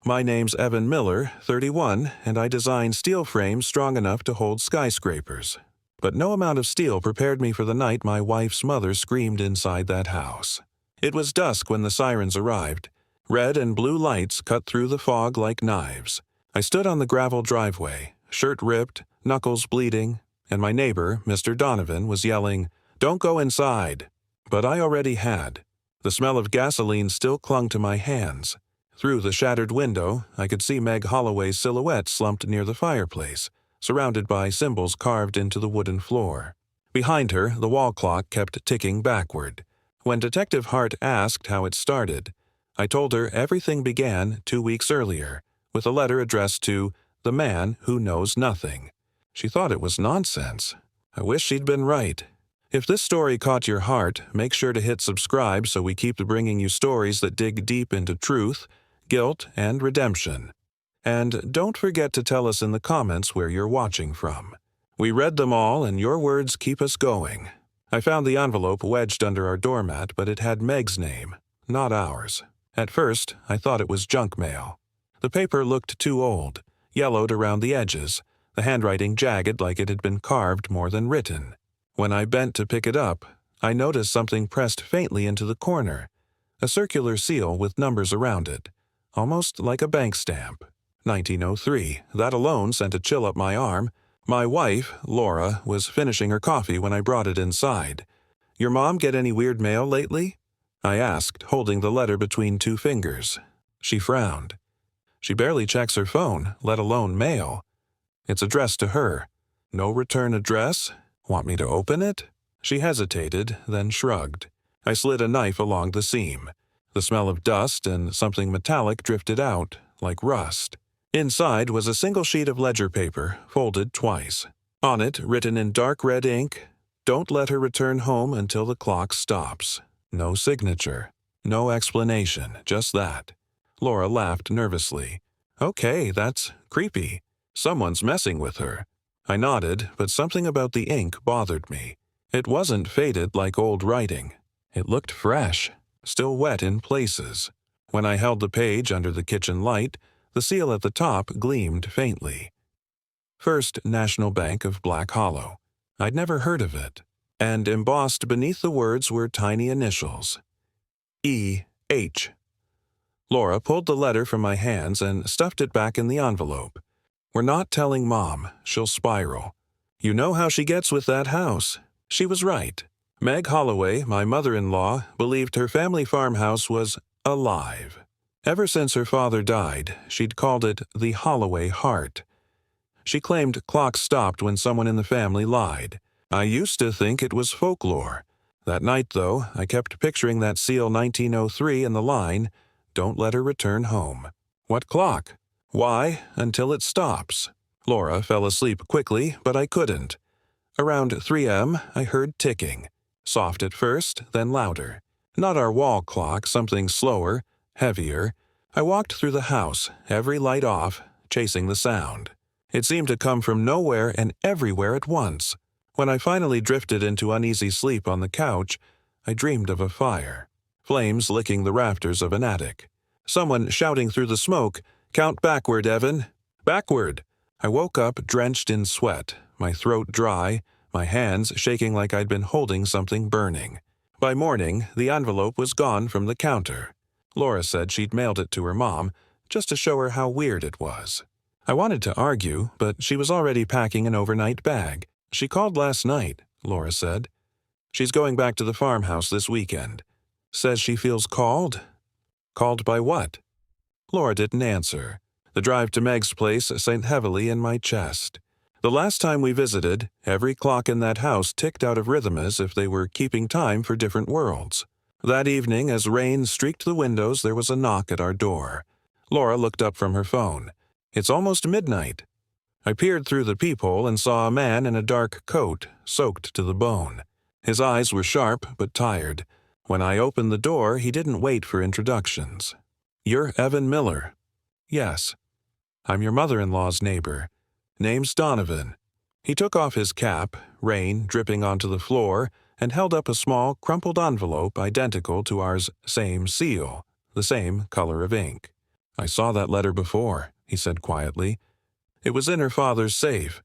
My name's Evan Miller, 31, and I design steel frames strong enough to hold skyscrapers. But no amount of steel prepared me for the night my wife's mother screamed inside that house. It was dusk when the sirens arrived. Red and blue lights cut through the fog like knives. I stood on the gravel driveway, shirt ripped, knuckles bleeding, and my neighbor, Mr. Donovan, was yelling, "Don't go inside." But I already had. The smell of gasoline still clung to my hands. Through the shattered window, I could see Meg Holloway's silhouette slumped near the fireplace, surrounded by symbols carved into the wooden floor. Behind her, the wall clock kept ticking backward. When Detective Hart asked how it started, I told her everything began 2 weeks earlier, with a letter addressed to the man who knows nothing. She thought it was nonsense. I wish she'd been right. If this story caught your heart, make sure to hit subscribe so we keep bringing you stories that dig deep into truth, guilt, and redemption. And don't forget to tell us in the comments where you're watching from. We read them all, and your words keep us going. I found the envelope wedged under our doormat, but it had Meg's name, not ours. At first, I thought it was junk mail. The paper looked too old, yellowed around the edges, the handwriting jagged like it had been carved more than written. When I bent to pick it up, I noticed something pressed faintly into the corner, a circular seal with numbers around it, almost like a bank stamp. 1903. That alone sent a chill up my arm. My wife, Laura, was finishing her coffee when I brought it inside. "Your mom get any weird mail lately?" I asked, holding the letter between two fingers. She frowned. "She barely checks her phone, let alone mail. It's addressed to her. No return address? Want me to open it?" She hesitated, then shrugged. I slid a knife along the seam. The smell of dust and something metallic drifted out, like rust. Inside was a single sheet of ledger paper, folded twice. On it, written in dark red ink, "Don't let her return home until the clock stops." No signature. No explanation, just that. Laura laughed nervously. "Okay, that's creepy. Someone's messing with her." I nodded, but something about the ink bothered me. It wasn't faded like old writing. It looked fresh, still wet in places. When I held the page under the kitchen light, the seal at the top gleamed faintly. First National Bank of Black Hollow. I'd never heard of it. And embossed beneath the words were tiny initials. E.H. Laura pulled the letter from my hands and stuffed it back in the envelope. "We're not telling Mom. She'll spiral. You know how she gets with that house." She was right. Meg Holloway, my mother-in-law, believed her family farmhouse was alive. Ever since her father died, she'd called it the Holloway Heart. She claimed clocks stopped when someone in the family lied. I used to think it was folklore. That night, though, I kept picturing that seal 1903 and the line, "Don't let her return home." What clock? Why, until it stops. Laura fell asleep quickly, but I couldn't. Around 3 a.m., I heard ticking. Soft at first, then louder. Not our wall clock, something slower, heavier. I walked through the house, every light off, chasing the sound. It seemed to come from nowhere and everywhere at once. When I finally drifted into uneasy sleep on the couch, I dreamed of a fire. Flames licking the rafters of an attic. Someone shouting through the smoke, "Count backward, Evan." Backward! I woke up drenched in sweat, my throat dry, my hands shaking like I'd been holding something burning. By morning, the envelope was gone from the counter. Laura said she'd mailed it to her mom, just to show her how weird it was. I wanted to argue, but she was already packing an overnight bag. "She called last night," Laura said. "She's going back to the farmhouse this weekend. Says she feels called." Called by what? Laura didn't answer. The drive to Meg's place sank heavily in my chest. The last time we visited, every clock in that house ticked out of rhythm as if they were keeping time for different worlds. That evening, as rain streaked the windows, there was a knock at our door. Laura looked up from her phone. "It's almost midnight." I peered through the peephole and saw a man in a dark coat, soaked to the bone. His eyes were sharp but tired. When I opened the door, he didn't wait for introductions. "You're Evan Miller." "Yes." "I'm your mother-in-law's neighbor. Name's Donovan." He took off his cap, rain dripping onto the floor, and held up a small, crumpled envelope identical to ours same seal, the same color of ink. "I saw that letter before," he said quietly. "It was in her father's safe.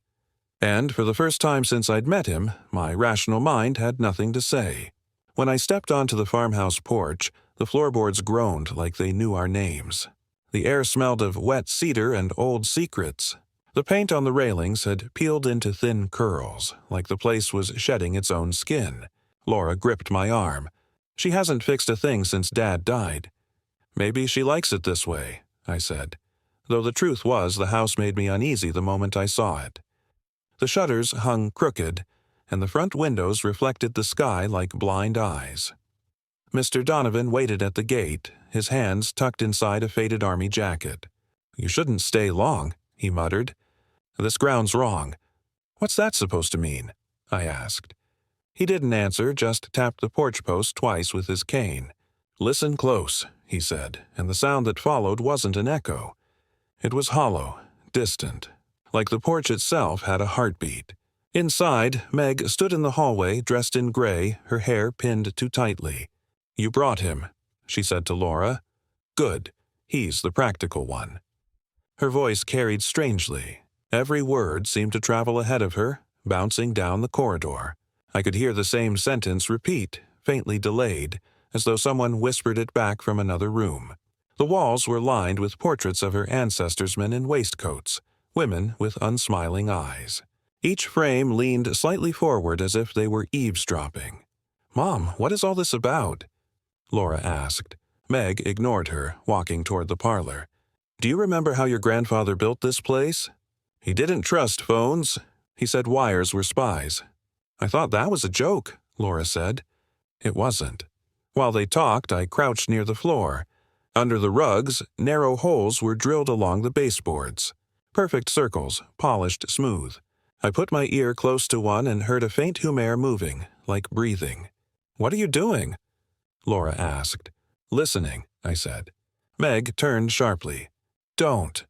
And for the first time since I'd met him, my rational mind had nothing to say. When I stepped onto the farmhouse porch, the floorboards groaned like they knew our names. The air smelled of wet cedar and old secrets. The paint on the railings had peeled into thin curls, like the place was shedding its own skin. Laura gripped my arm. "She hasn't fixed a thing since Dad died." "Maybe she likes it this way," I said, though the truth was the house made me uneasy the moment I saw it. The shutters hung crooked, and the front windows reflected the sky like blind eyes. Mr. Donovan waited at the gate, his hands tucked inside a faded army jacket. "You shouldn't stay long," he muttered. "This ground's wrong." "What's that supposed to mean?" I asked. He didn't answer, just tapped the porch post twice with his cane. "Listen close," he said, and the sound that followed wasn't an echo. It was hollow, distant, like the porch itself had a heartbeat. Inside, Meg stood in the hallway, dressed in gray, her hair pinned too tightly. "You brought him," she said to Laura. "Good. He's the practical one." Her voice carried strangely. Every word seemed to travel ahead of her, bouncing down the corridor. I could hear the same sentence repeat, faintly delayed, as though someone whispered it back from another room. The walls were lined with portraits of her ancestors' men in waistcoats, women with unsmiling eyes. Each frame leaned slightly forward as if they were eavesdropping. "Mom, what is all this about?" Laura asked. Meg ignored her, walking toward the parlor. "Do you remember how your grandfather built this place? He didn't trust phones. He said wires were spies." "I thought that was a joke," Laura said. It wasn't. While they talked, I crouched near the floor. Under the rugs, narrow holes were drilled along the baseboards. Perfect circles, polished smooth. I put my ear close to one and heard a faint hum moving, like breathing. "What are you doing?" Laura asked. "Listening," I said. Meg turned sharply. "Don't."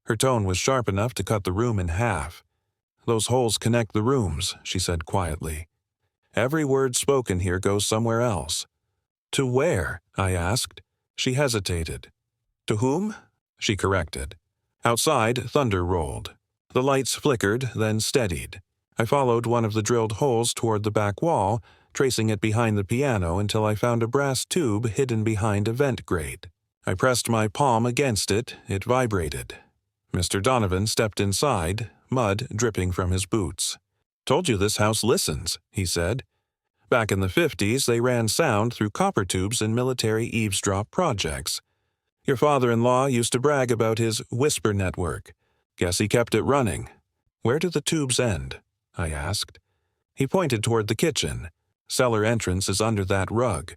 Her tone was sharp enough to cut the room in half. "Those holes connect the rooms," she said quietly. "Every word spoken here goes somewhere else." "To where?" I asked. She hesitated. "To whom?" she corrected. Outside, thunder rolled. The lights flickered, then steadied. I followed one of the drilled holes toward the back wall, tracing it behind the piano until I found a brass tube hidden behind a vent grate. I pressed my palm against it. It vibrated. Mr. Donovan stepped inside, mud dripping from his boots. "Told you this house listens," he said. Back in the 50s, they ran sound through copper tubes in military eavesdrop projects. Your father-in-law used to brag about his whisper network. Guess he kept it running. "Where do the tubes end?" I asked. He pointed toward the kitchen. "Cellar entrance is under that rug.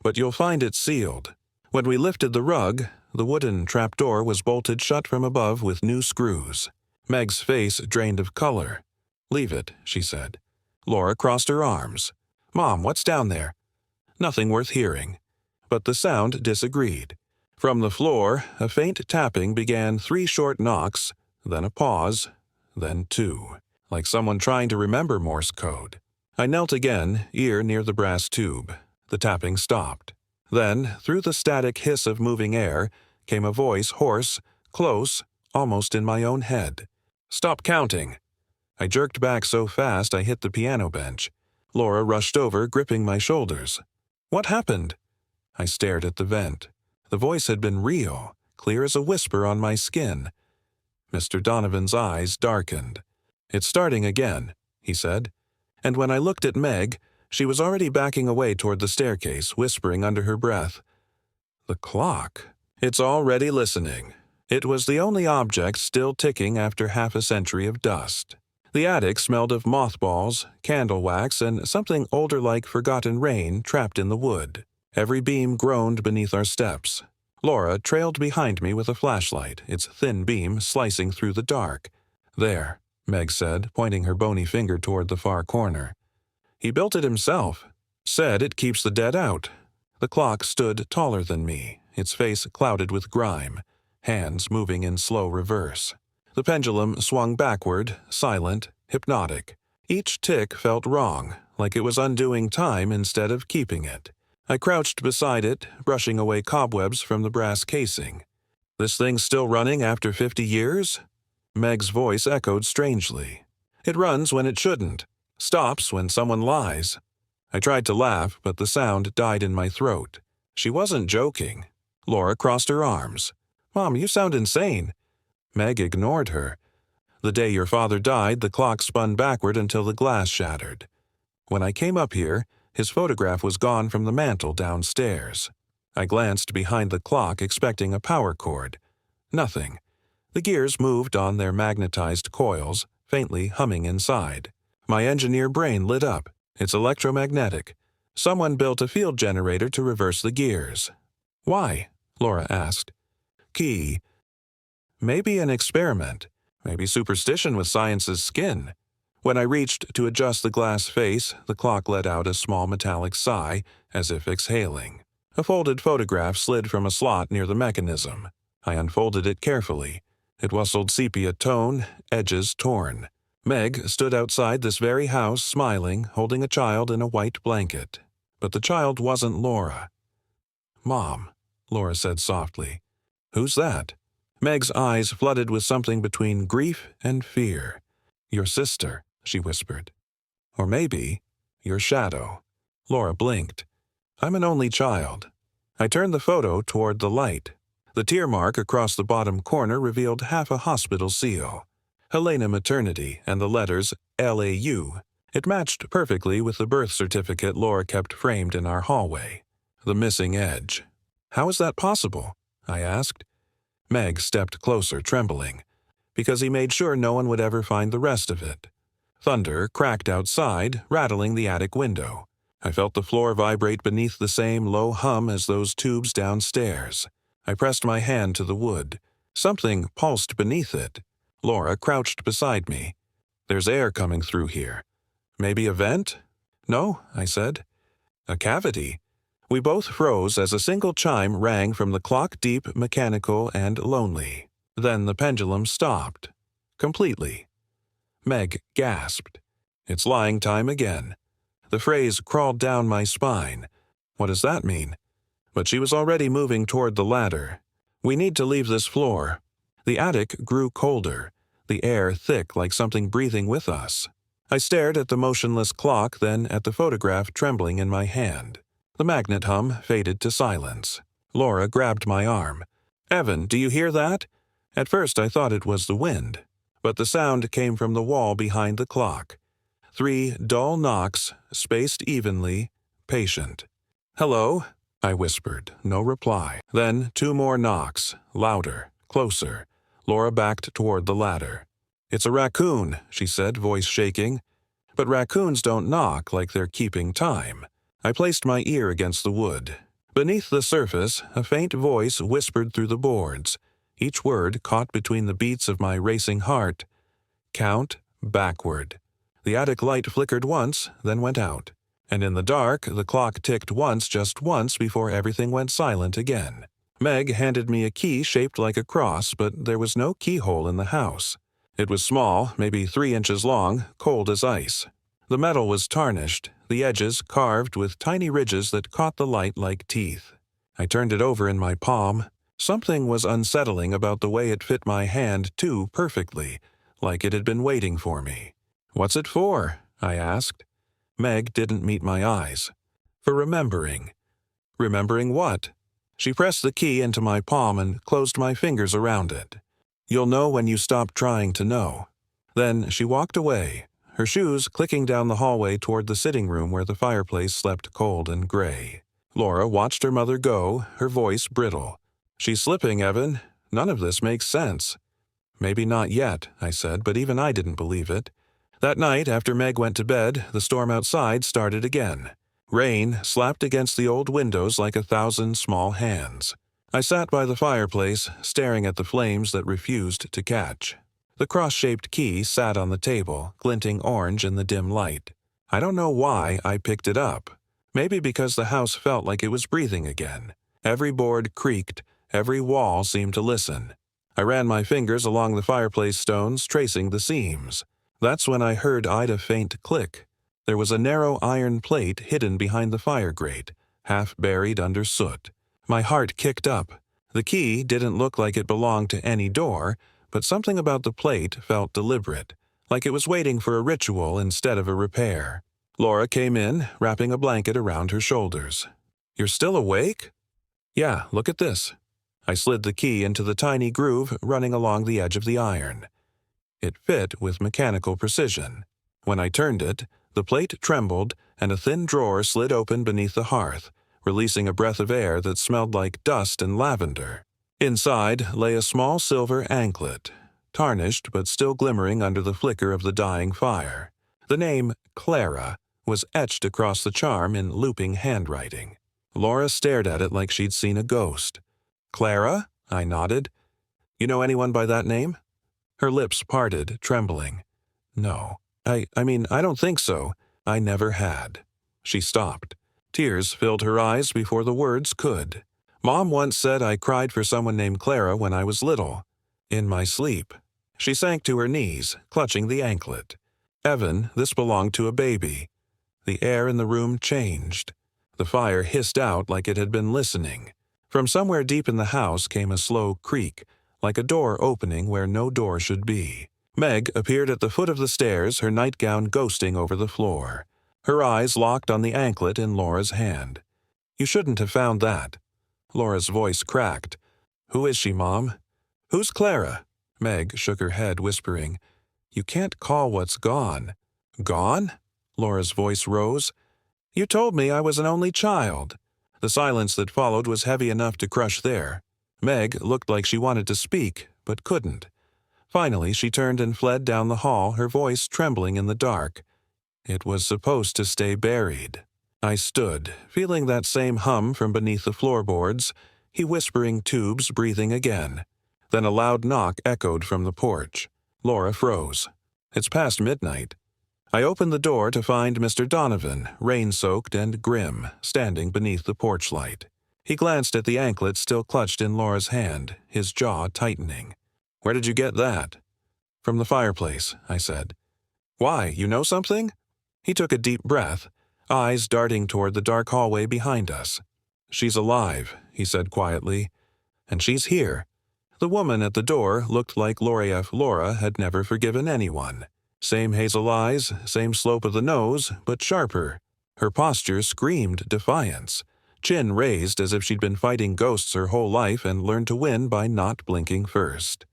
But you'll find it sealed. When we lifted the rug, the wooden trapdoor was bolted shut from above with new screws." Meg's face drained of color. "Leave it," she said. Laura crossed her arms. "Mom, what's down there?" Nothing worth hearing. But the sound disagreed. From the floor, a faint tapping began 3 short knocks, then a pause, then 2, like someone trying to remember Morse code. I knelt again, ear near the brass tube. The tapping stopped. Then, through the static hiss of moving air, came a voice hoarse, close, almost in my own head. "Stop counting." I jerked back so fast I hit the piano bench. Laura rushed over, gripping my shoulders. "What happened?" I stared at the vent. The voice had been real, clear as a whisper on my skin. Mr. Donovan's eyes darkened. "It's starting again," he said. And when I looked at Meg, she was already backing away toward the staircase, whispering under her breath. "The clock. It's already listening." It was the only object still ticking after half a century of dust. The attic smelled of mothballs, candle wax, and something older like forgotten rain trapped in the wood. Every beam groaned beneath our steps. Laura trailed behind me with a flashlight, its thin beam slicing through the dark. "There," Meg said, pointing her bony finger toward the far corner. "He built it himself. Said it keeps the dead out." The clock stood taller than me, its face clouded with grime, hands moving in slow reverse. The pendulum swung backward, silent, hypnotic. Each tick felt wrong, like it was undoing time instead of keeping it. I crouched beside it, brushing away cobwebs from the brass casing. This thing's still running after 50 years? Meg's voice echoed strangely. It runs when it shouldn't. Stops when someone lies. I tried to laugh, but the sound died in my throat. She wasn't joking. Laura crossed her arms. Mom, you sound insane. Meg ignored her. The day your father died, the clock spun backward until the glass shattered. When I came up here, his photograph was gone from the mantel downstairs. I glanced behind the clock, expecting a power cord. Nothing. The gears moved on their magnetized coils, faintly humming inside. My engineer brain lit up. It's electromagnetic. Someone built a field generator to reverse the gears. Why? Laura asked. Key. Maybe an experiment. Maybe superstition with science's skin. When I reached to adjust the glass face, the clock let out a small metallic sigh, as if exhaling. A folded photograph slid from a slot near the mechanism. I unfolded it carefully. It whistled sepia tone, edges torn. Meg stood outside this very house, smiling, holding a child in a white blanket. But the child wasn't Laura. Mom, Laura said softly. Who's that? Meg's eyes flooded with something between grief and fear. Your sister, she whispered. Or maybe your shadow. Laura blinked. I'm an only child. I turned the photo toward the light. The tear mark across the bottom corner revealed half a hospital seal. Helena Maternity and the letters LAU. It matched perfectly with the birth certificate Laura kept framed in our hallway. The missing edge. How is that possible? I asked. Meg stepped closer, trembling, because he made sure no one would ever find the rest of it. Thunder cracked outside, rattling the attic window. I felt the floor vibrate beneath the same low hum as those tubes downstairs. I pressed my hand to the wood. Something pulsed beneath it. Laura crouched beside me. There's air coming through here. Maybe a vent? No, I said. A cavity. We both froze as a single chime rang from the clock, deep, mechanical, and lonely. Then the pendulum stopped. Completely. Meg gasped. It's lying time again. The phrase crawled down my spine. What does that mean? But she was already moving toward the ladder. We need to leave this floor. The attic grew colder, the air thick like something breathing with us. I stared at the motionless clock, then at the photograph trembling in my hand. The magnet hum faded to silence. Laura grabbed my arm. Evan, do you hear that? At first I thought it was the wind, but the sound came from the wall behind the clock. 3 dull knocks, spaced evenly, patient. Hello? I whispered. No reply. Then 2 more knocks, louder, closer. Laura backed toward the ladder. It's a raccoon, she said, voice shaking. But raccoons don't knock like they're keeping time. I placed my ear against the wood. Beneath the surface, a faint voice whispered through the boards, each word caught between the beats of my racing heart. Count backward. The attic light flickered once, then went out. And in the dark, the clock ticked once, just once, before everything went silent again. Meg handed me a key shaped like a cross, but there was no keyhole in the house. It was small, maybe 3 inches long, cold as ice. The metal was tarnished, the edges carved with tiny ridges that caught the light like teeth. I turned it over in my palm. Something was unsettling about the way it fit my hand too perfectly, like it had been waiting for me. What's it for? I asked. Meg didn't meet my eyes. For remembering. Remembering what? She pressed the key into my palm and closed my fingers around it. You'll know when you stop trying to know. Then she walked away, her shoes clicking down the hallway toward the sitting room where the fireplace slept cold and gray. Laura watched her mother go, her voice brittle. She's slipping, Evan. None of this makes sense. Maybe not yet, I said, but even I didn't believe it. That night, after Meg went to bed, the storm outside started again. Rain slapped against the old windows like 1,000 small hands. I sat by the fireplace, staring at the flames that refused to catch. The cross-shaped key sat on the table, glinting orange in the dim light. I don't know why I picked it up. Maybe because the house felt like it was breathing again. Every board creaked, every wall seemed to listen. I ran my fingers along the fireplace stones, tracing the seams. That's when I heard Ida faint click. There was a narrow iron plate hidden behind the fire grate, half buried under soot. My heart kicked up. The key didn't look like it belonged to any door, but something about the plate felt deliberate, like it was waiting for a ritual instead of a repair. Laura came in, wrapping a blanket around her shoulders. "You're still awake?" "Yeah, look at this." I slid the key into the tiny groove running along the edge of the iron. It fit with mechanical precision. When I turned it, the plate trembled and a thin drawer slid open beneath the hearth, releasing a breath of air that smelled like dust and lavender. Inside lay a small silver anklet, tarnished but still glimmering under the flicker of the dying fire. The name Clara was etched across the charm in looping handwriting. Laura stared at it like she'd seen a ghost. "Clara?" I nodded. "You know anyone by that name?" Her lips parted, trembling. "No. I don't think so. I never had." She stopped. Tears filled her eyes before the words could. "Mom once said I cried for someone named Clara when I was little. In my sleep." She sank to her knees, clutching the anklet. "Evan, this belonged to a baby." The air in the room changed. The fire hissed out like it had been listening. From somewhere deep in the house came a slow creak, like a door opening where no door should be. Meg appeared at the foot of the stairs, her nightgown ghosting over the floor. Her eyes locked on the anklet in Laura's hand. "You shouldn't have found that." Laura's voice cracked. "Who is she, Mom?" "Who's Clara?" Meg shook her head, whispering, "You can't call what's gone." "Gone?" Laura's voice rose. "You told me I was an only child." The silence that followed was heavy enough to crush there. Meg looked like she wanted to speak, but couldn't. Finally, she turned and fled down the hall, her voice trembling in the dark. It was supposed to stay buried. I stood, feeling that same hum from beneath the floorboards, he whispering tubes breathing again. Then a loud knock echoed from the porch. Laura froze. It's past midnight. I opened the door to find Mr. Donovan, rain-soaked and grim, standing beneath the porch light. He glanced at the anklet still clutched in Laura's hand, his jaw tightening. "Where did you get that?" "From the fireplace," I said. "Why, you know something?" He took a deep breath, eyes darting toward the dark hallway behind us. "She's alive," he said quietly. "And she's here." The woman at the door looked like Laura had never forgiven anyone. Same hazel eyes, same slope of the nose, but sharper. Her posture screamed defiance, chin raised as if she'd been fighting ghosts her whole life and learned to win by not blinking first.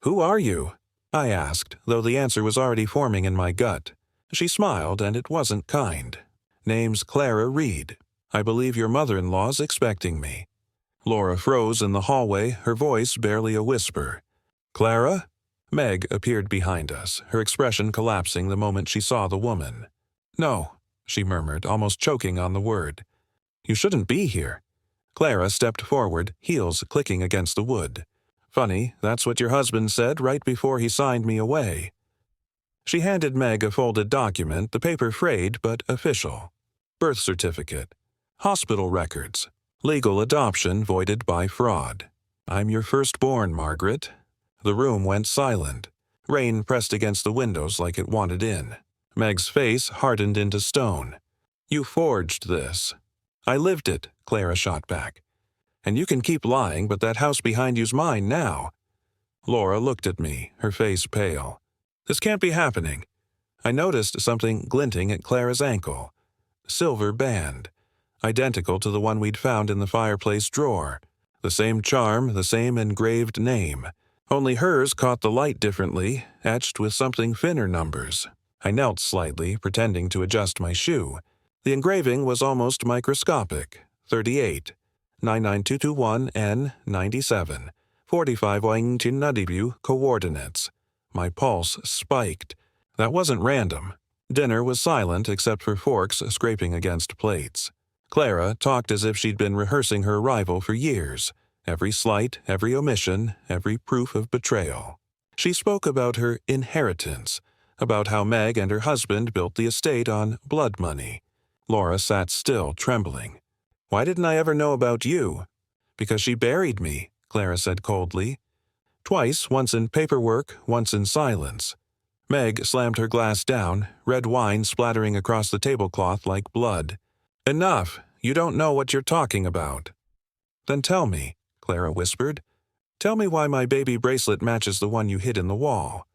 "Who are you?" I asked, though the answer was already forming in my gut. She smiled, and it wasn't kind. "Name's Clara Reed. I believe your mother-in-law's expecting me." Laura froze in the hallway, her voice barely a whisper. "Clara?" Meg appeared behind us, her expression collapsing the moment she saw the woman. "No," she murmured, almost choking on the word. "You shouldn't be here." Clara stepped forward, heels clicking against the wood. "Funny, that's what your husband said right before he signed me away." She handed Meg a folded document, the paper frayed but official. Birth certificate. Hospital records. Legal adoption voided by fraud. "I'm your firstborn, Margaret." The room went silent. Rain pressed against the windows like it wanted in. Meg's face hardened into stone. "You forged this." "I lived it," Clara shot back. "And you can keep lying, but that house behind you's mine now." Laura looked at me, her face pale. "This can't be happening." I noticed something glinting at Clara's ankle. Silver band. Identical to the one we'd found in the fireplace drawer. The same charm, the same engraved name. Only hers caught the light differently, etched with something thinner numbers. I knelt slightly, pretending to adjust my shoe. The engraving was almost microscopic. 38. 99221N97. 45 Nadibu coordinates. My pulse spiked. That wasn't random. Dinner was silent except for forks scraping against plates. Clara talked as if she'd been rehearsing her arrival for years. Every slight, every omission, every proof of betrayal. She spoke about her inheritance, about how Meg and her husband built the estate on blood money. Laura sat still, trembling. "Why didn't I ever know about you?" "Because she buried me," Clara said coldly. Twice, once in paperwork, once in silence. Meg slammed her glass down, red wine splattering across the tablecloth like blood. "Enough! You don't know what you're talking about." "Then tell me." Clara whispered. "Tell me why my baby bracelet matches the one you hid in the wall."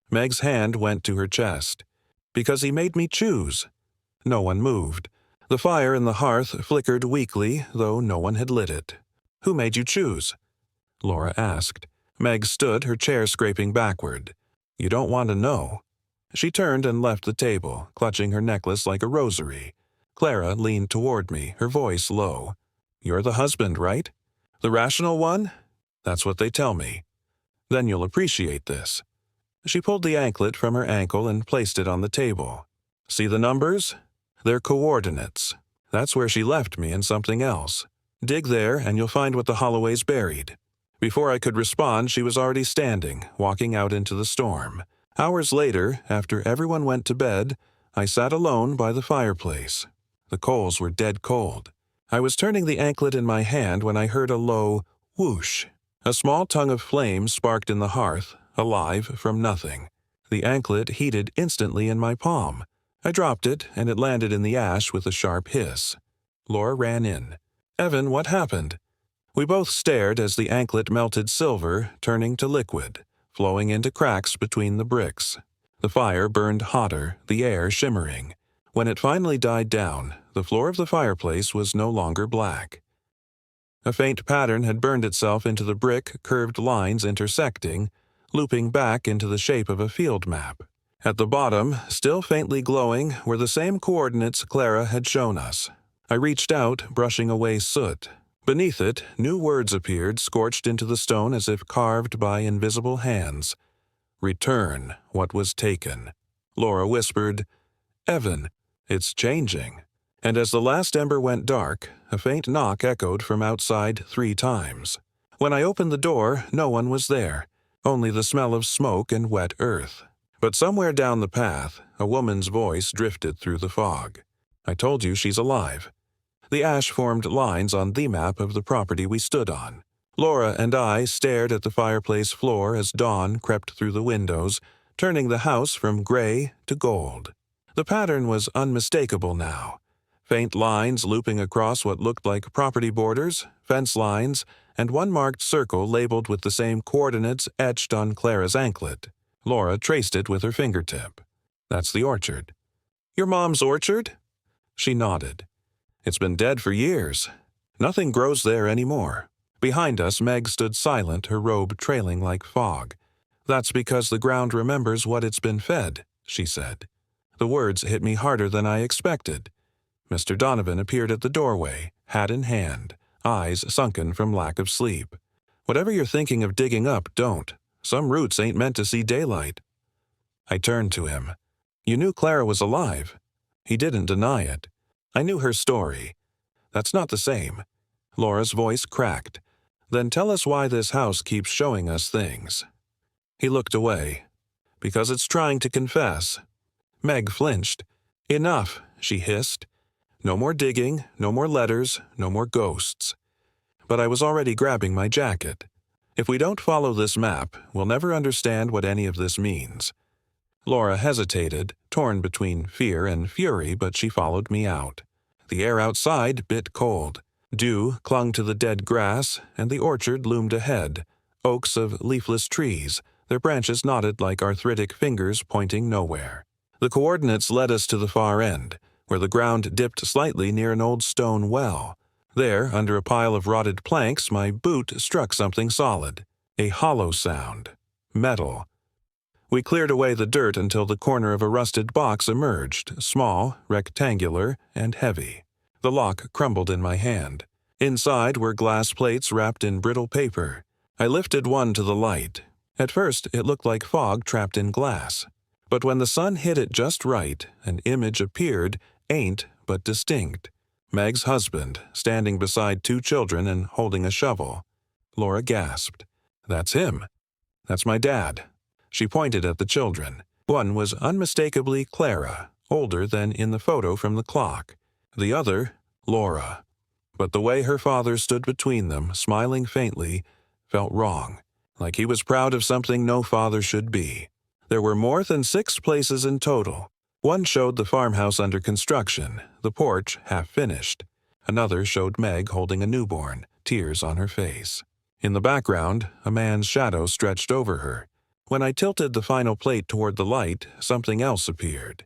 Meg's hand went to her chest. "Because he made me choose." No one moved. The fire in the hearth flickered weakly, though no one had lit it. "Who made you choose?" Laura asked. Meg stood, her chair scraping backward. "You don't want to know." She turned and left the table, clutching her necklace like a rosary. Clara leaned toward me, her voice low. "You're the husband, right? The rational one? That's what they tell me. Then you'll appreciate this." She pulled the anklet from her ankle and placed it on the table. "See the numbers? They're coordinates. That's where she left me and something else. Dig there and you'll find what the Holloway's buried." Before I could respond, she was already standing, walking out into the storm. Hours later, after everyone went to bed, I sat alone by the fireplace. The coals were dead cold. I was turning the anklet in my hand when I heard a low whoosh. A small tongue of flame sparked in the hearth, alive from nothing. The anklet heated instantly in my palm. I dropped it, and it landed in the ash with a sharp hiss. Laura ran in. "Evan, what happened?" We both stared as the anklet melted silver, turning to liquid, flowing into cracks between the bricks. The fire burned hotter, the air shimmering. When it finally died down, the floor of the fireplace was no longer black. A faint pattern had burned itself into the brick, curved lines intersecting, looping back into the shape of a field map. At the bottom, still faintly glowing, were the same coordinates Clara had shown us. I reached out, brushing away soot. Beneath it, new words appeared, scorched into the stone as if carved by invisible hands. "Return what was taken." Laura whispered, "Evan, it's changing." And as the last ember went dark, a faint knock echoed from outside 3 times. When I opened the door, no one was there, only the smell of smoke and wet earth. But somewhere down the path, a woman's voice drifted through the fog. "I told you she's alive." The ash formed lines on the map of the property we stood on. Laura and I stared at the fireplace floor as dawn crept through the windows, turning the house from gray to gold. The pattern was unmistakable now. Faint lines looping across what looked like property borders, fence lines, and one marked circle labeled with the same coordinates etched on Clara's anklet. Laura traced it with her fingertip. "That's the orchard." "Your mom's orchard?" She nodded. "It's been dead for years. Nothing grows there anymore." Behind us, Meg stood silent, her robe trailing like fog. "That's because the ground remembers what it's been fed," she said. The words hit me harder than I expected. Mr. Donovan appeared at the doorway, hat in hand, eyes sunken from lack of sleep. "Whatever you're thinking of digging up, don't. Some roots ain't meant to see daylight." I turned to him. "You knew Clara was alive." He didn't deny it. "I knew her story." "That's not the same." Laura's voice cracked. "Then tell us why this house keeps showing us things." He looked away. "Because it's trying to confess." Meg flinched. "Enough," she hissed. "No more digging, no more letters, no more ghosts." But I was already grabbing my jacket. "If we don't follow this map, we'll never understand what any of this means." Laura hesitated, torn between fear and fury, but she followed me out. The air outside bit cold. Dew clung to the dead grass, and the orchard loomed ahead, oaks of leafless trees, their branches knotted like arthritic fingers pointing nowhere. The coordinates led us to the far end, where the ground dipped slightly near an old stone well. There, under a pile of rotted planks, my boot struck something solid. A hollow sound. Metal. We cleared away the dirt until the corner of a rusted box emerged, small, rectangular, and heavy. The lock crumbled in my hand. Inside were glass plates wrapped in brittle paper. I lifted one to the light. At first, it looked like fog trapped in glass. But when the sun hit it just right, an image appeared, faint but distinct. Meg's husband, standing beside 2 children and holding a shovel. Laura gasped. "That's him. That's my dad." She pointed at the children. One was unmistakably Clara, older than in the photo from the clock. The other, Laura. But the way her father stood between them, smiling faintly, felt wrong, like he was proud of something no father should be. There were more than 6 places in total. One showed the farmhouse under construction, the porch half finished. Another showed Meg holding a newborn, tears on her face. In the background, a man's shadow stretched over her. When I tilted the final plate toward the light, something else appeared.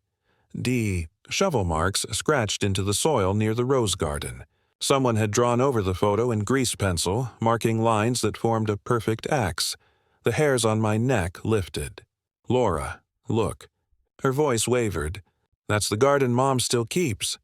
Shovel marks scratched into the soil near the rose garden. Someone had drawn over the photo in grease pencil, marking lines that formed a perfect X. The hairs on my neck lifted. "Laura, look." Her voice wavered. "That's the garden Mom still keeps."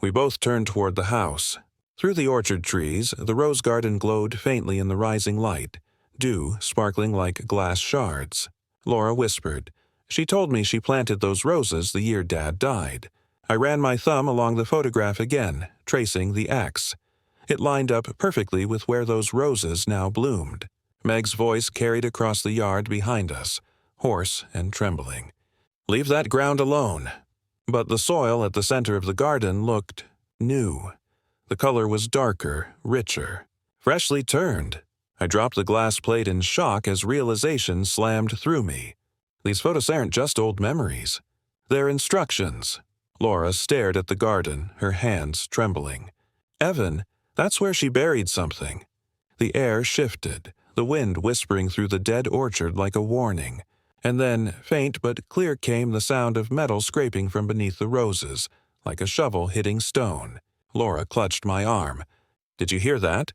We both turned toward the house. Through the orchard trees, the rose garden glowed faintly in the rising light, dew sparkling like glass shards. Laura whispered. She told me she planted those roses the year Dad died. I ran my thumb along the photograph again, tracing the X. It lined up perfectly with where those roses now bloomed. Meg's voice carried across the yard behind us, hoarse and trembling. "Leave that ground alone." But the soil at the center of the garden looked new. The color was darker, richer, freshly turned. I dropped the glass plate in shock as realization slammed through me. These photos aren't just old memories. They're instructions. Laura stared at the garden, her hands trembling. "Evan, that's where she buried something." The air shifted, the wind whispering through the dead orchard like a warning. And then, faint but clear, came the sound of metal scraping from beneath the roses, like a shovel hitting stone. Laura clutched my arm. "Did you hear that?"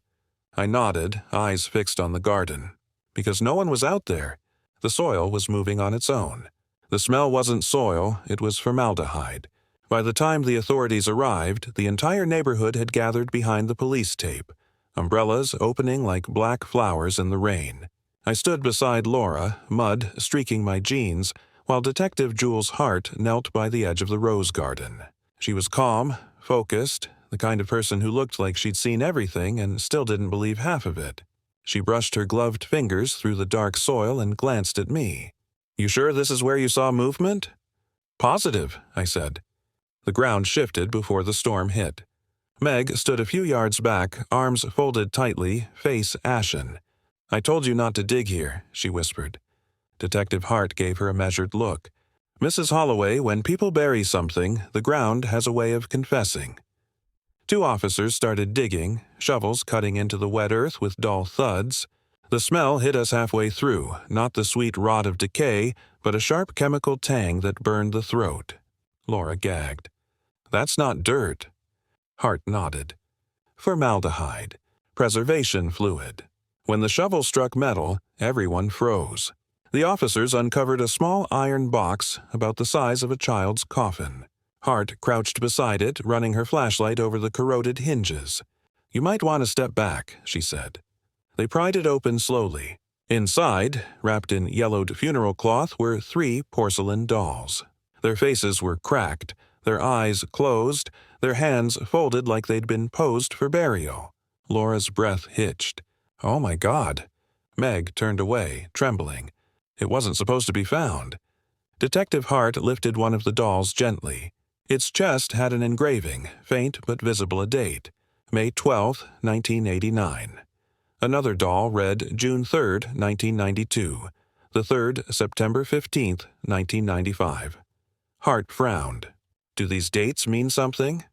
I nodded, eyes fixed on the garden. Because no one was out there. The soil was moving on its own. The smell wasn't soil, it was formaldehyde. By the time the authorities arrived, the entire neighborhood had gathered behind the police tape, umbrellas opening like black flowers in the rain. I stood beside Laura, mud streaking my jeans, while Detective Jules Hart knelt by the edge of the rose garden. She was calm, focused, the kind of person who looked like she'd seen everything and still didn't believe half of it. She brushed her gloved fingers through the dark soil and glanced at me. "You sure this is where you saw movement?" "Positive," I said. The ground shifted before the storm hit. Meg stood a few yards back, arms folded tightly, face ashen. "I told you not to dig here," she whispered. Detective Hart gave her a measured look. "Mrs. Holloway, when people bury something, the ground has a way of confessing." Two officers started digging, shovels cutting into the wet earth with dull thuds. The smell hit us halfway through, not the sweet rot of decay, but a sharp chemical tang that burned the throat. Laura gagged. "That's not dirt." Hart nodded. "Formaldehyde. Preservation fluid." When the shovel struck metal, everyone froze. The officers uncovered a small iron box about the size of a child's coffin. Hart crouched beside it, running her flashlight over the corroded hinges. "You might want to step back," she said. They pried it open slowly. Inside, wrapped in yellowed funeral cloth, were 3 porcelain dolls. Their faces were cracked, their eyes closed, their hands folded like they'd been posed for burial. Laura's breath hitched. "Oh my God." Meg turned away, trembling. It wasn't supposed to be found. Detective Hart lifted one of the dolls gently. Its chest had an engraving, faint but visible a date, May 12, 1989. Another doll read June 3, 1992. The third, September 15, 1995. Hart frowned. "Do these dates mean something?"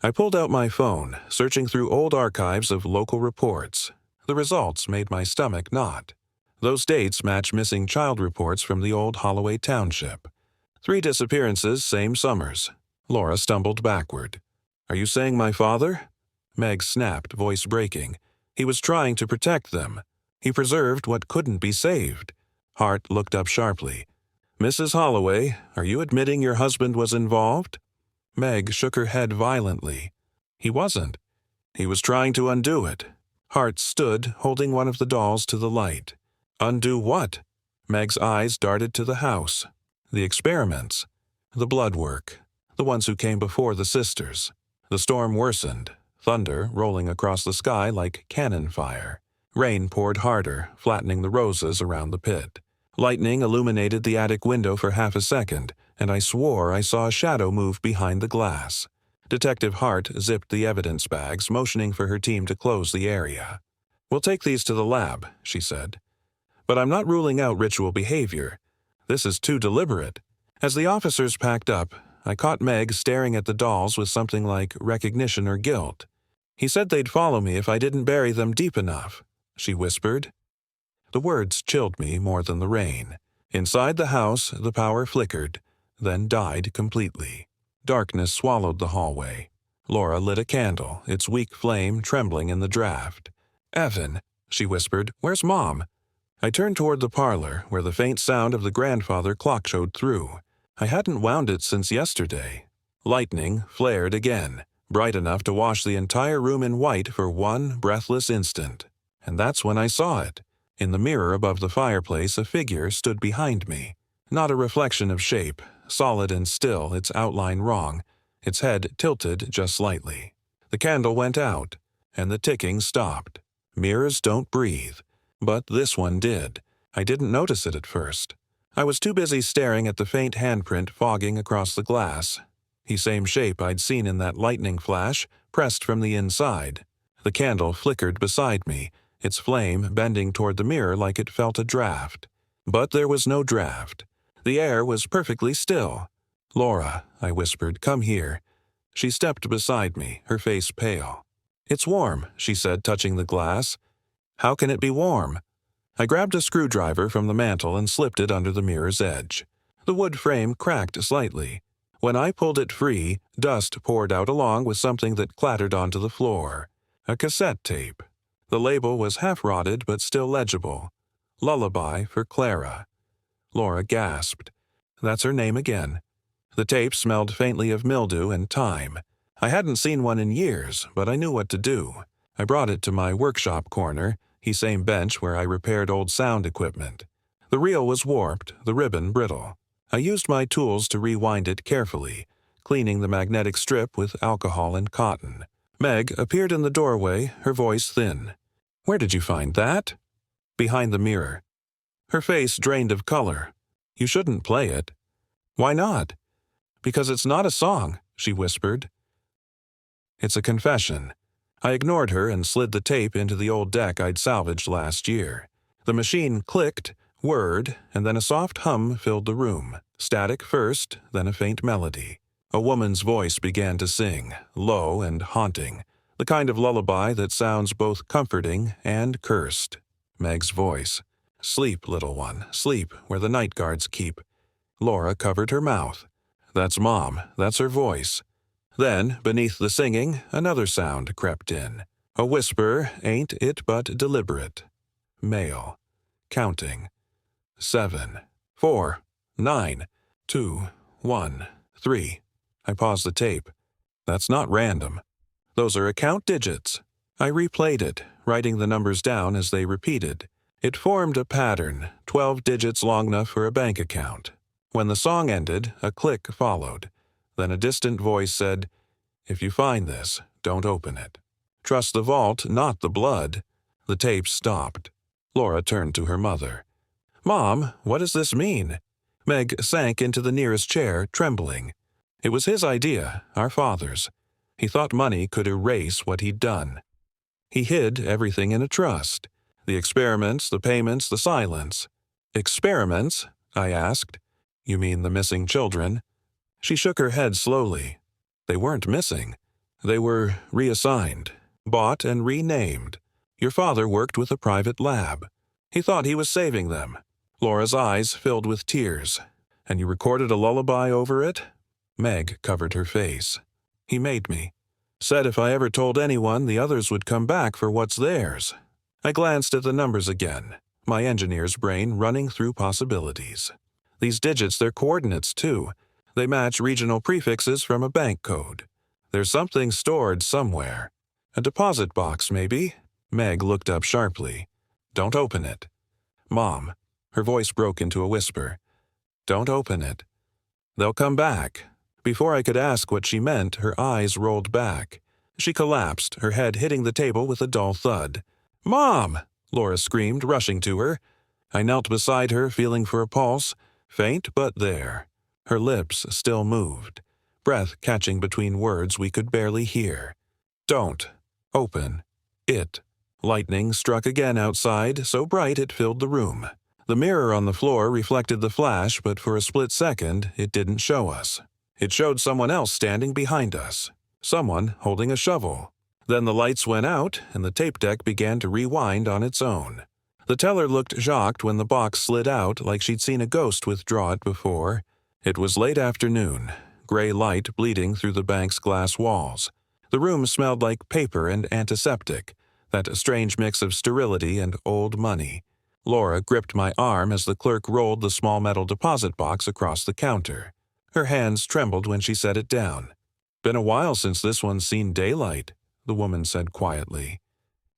I pulled out my phone, searching through old archives of local reports. The results made my stomach knot. Those dates match missing child reports from the old Holloway Township. 3 disappearances, same summers. Laura stumbled backward. "Are you saying my father?" Meg snapped, voice breaking. "He was trying to protect them. He preserved what couldn't be saved." Hart looked up sharply. "Mrs. Holloway, are you admitting your husband was involved?" Meg shook her head violently. "He wasn't. He was trying to undo it." Hart stood, holding one of the dolls to the light. "Undo what?" Meg's eyes darted to the house. "The experiments. The blood work. The ones who came before the sisters." The storm worsened, thunder rolling across the sky like cannon fire. Rain poured harder, flattening the roses around the pit. Lightning illuminated the attic window for half a second, and I swore I saw a shadow move behind the glass. Detective Hart zipped the evidence bags, motioning for her team to close the area. "We'll take these to the lab," she said. "But I'm not ruling out ritual behavior. This is too deliberate." As the officers packed up, I caught Meg staring at the dolls with something like recognition or guilt. "He said they'd follow me if I didn't bury them deep enough." she whispered. The words chilled me more than the rain. Inside the house, the power flickered, then died completely. Darkness swallowed the hallway. Laura lit a candle, its weak flame trembling in the draft. "Evan," she whispered, "where's Mom?" I turned toward the parlor, where the faint sound of the grandfather clock showed through. I hadn't wound it since yesterday. Lightning flared again, bright enough to wash the entire room in white for one breathless instant. And that's when I saw it. In the mirror above the fireplace, a figure stood behind me. Not a reflection of shape, solid and still, its outline wrong, its head tilted just slightly. The candle went out, and the ticking stopped. Mirrors don't breathe. But this one did. I didn't notice it at first. I was too busy staring at the faint handprint fogging across the glass. The same shape I'd seen in that lightning flash, pressed from the inside. The candle flickered beside me, its flame bending toward the mirror like it felt a draft. But there was no draft. The air was perfectly still. "Laura," I whispered, "come here." She stepped beside me, her face pale. "It's warm," she said, touching the glass. "How can it be warm?" I grabbed a screwdriver from the mantel and slipped it under the mirror's edge. The wood frame cracked slightly. When I pulled it free, dust poured out along with something that clattered onto the floor. A cassette tape. The label was half-rotted but still legible. "Lullaby for Clara." Laura gasped. That's her name again. The tape smelled faintly of mildew and thyme. I hadn't seen one in years, but I knew what to do. I brought it to my workshop corner, the same bench where I repaired old sound equipment. The reel was warped, the ribbon brittle. I used my tools to rewind it carefully, cleaning the magnetic strip with alcohol and cotton. Meg appeared in the doorway, her voice thin. "Where did you find that?" "Behind the mirror." Her face drained of color. "You shouldn't play it." "Why not?" "Because it's not a song," she whispered. "It's a confession." I ignored her and slid the tape into the old deck I'd salvaged last year. The machine clicked, whirred, and then a soft hum filled the room. Static first, then a faint melody. A woman's voice began to sing, low and haunting, the kind of lullaby that sounds both comforting and cursed. Meg's voice. "Sleep, little one, sleep where the night guards keep." Laura covered her mouth. "That's Mom, that's her voice." Then, beneath the singing, another sound crept in. A whisper, ain't it but deliberate. Male. Counting. 7, 4, 9, 2, 1, 3. I paused the tape. That's not random. Those are account digits. I replayed it, writing the numbers down as they repeated. It formed a pattern, 12 digits long enough for a bank account. When the song ended, a click followed. Then a distant voice said, "If you find this, don't open it. Trust the vault, not the blood." The tape stopped. Laura turned to her mother. "Mom, what does this mean?" Meg sank into the nearest chair, trembling. It was his idea, our father's. He thought money could erase what he'd done. He hid everything in a trust. The experiments, the payments, the silence. "Experiments?" I asked. "You mean the missing children?" She shook her head slowly. They weren't missing. They were reassigned, bought and renamed. Your father worked with a private lab. He thought he was saving them. Laura's eyes filled with tears. "And you recorded a lullaby over it?" Meg covered her face. "He made me. Said if I ever told anyone, the others would come back for what's theirs." I glanced at the numbers again, my engineer's brain running through possibilities. These digits, they're coordinates, too. They match regional prefixes from a bank code. There's something stored somewhere. A deposit box, maybe? Meg looked up sharply. "Don't open it." "Mom," her voice broke into a whisper. "Don't open it. They'll come back." Before I could ask what she meant, her eyes rolled back. She collapsed, her head hitting the table with a dull thud. "Mom!" Laura screamed, rushing to her. I knelt beside her, feeling for a pulse, faint but there. Her lips still moved, breath catching between words we could barely hear. "Don't. Open. It." Lightning struck again outside, so bright it filled the room. The mirror on the floor reflected the flash, but for a split second, it didn't show us. It showed someone else standing behind us. Someone holding a shovel. Then the lights went out, and the tape deck began to rewind on its own. The teller looked shocked when the box slid out like she'd seen a ghost withdraw it before. It was late afternoon, gray light bleeding through the bank's glass walls. The room smelled like paper and antiseptic, that strange mix of sterility and old money. Laura gripped my arm as the clerk rolled the small metal deposit box across the counter. Her hands trembled when she set it down. "Been a while since this one's seen daylight," the woman said quietly.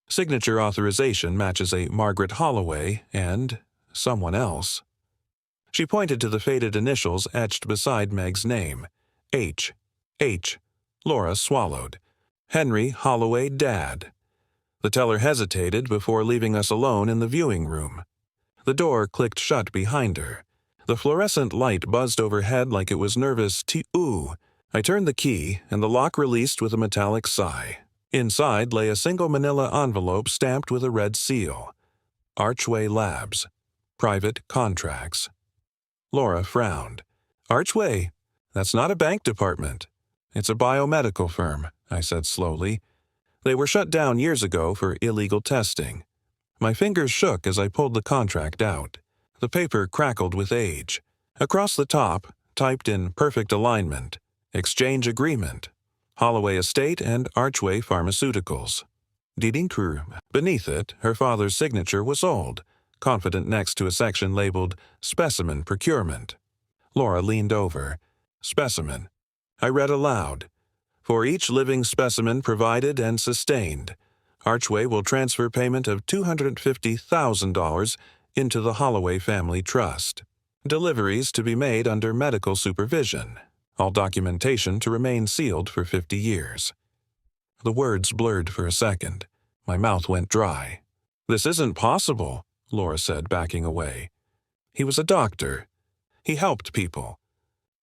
"Signature authorization matches a Margaret Holloway and someone else." She pointed to the faded initials etched beside Meg's name. H. H. Laura swallowed. "Henry Holloway, Dad." The teller hesitated before leaving us alone in the viewing room. The door clicked shut behind her. The fluorescent light buzzed overhead like it was nervous "T-oo." I turned the key, and the lock released with a metallic sigh. Inside lay a single manila envelope stamped with a red seal. Archway Labs. Private Contracts. Laura frowned. "Archway? That's not a bank department. It's a biomedical firm," I said slowly. "They were shut down years ago for illegal testing." My fingers shook as I pulled the contract out. The paper crackled with age. Across the top, typed in perfect alignment, "Exchange Agreement. Holloway Estate and Archway Pharmaceuticals." Didinkur. Beneath it, her father's signature was old, confident next to a section labeled Specimen Procurement. Laura leaned over. "Specimen." I read aloud. "For each living specimen provided and sustained, Archway will transfer payment of $250,000 into the Holloway Family Trust. Deliveries to be made under medical supervision. All documentation to remain sealed for 50 years. The words blurred for a second. My mouth went dry. "This isn't possible," Laura said, backing away. "He was a doctor. He helped people."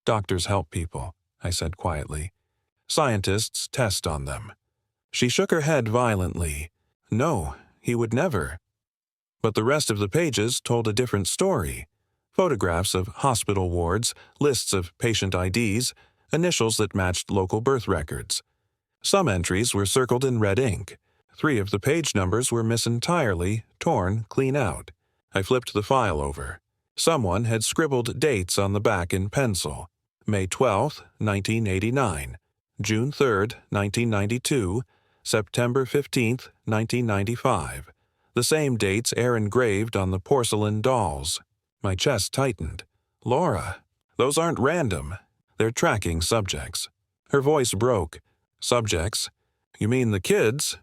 "Doctors help people," I said quietly. "Scientists test on them." She shook her head violently. "No, he would never." But the rest of the pages told a different story. Photographs of hospital wards, lists of patient IDs, initials that matched local birth records. Some entries were circled in red ink. 3 of the page numbers were missed entirely, torn clean out. I flipped the file over. Someone had scribbled dates on the back in pencil. May 12, 1989, June 3, 1992, September 15, 1995. The same dates Aaron graved on the porcelain dolls. My chest tightened. "Laura, those aren't random. They're tracking subjects." Her voice broke. "Subjects? You mean the kids?"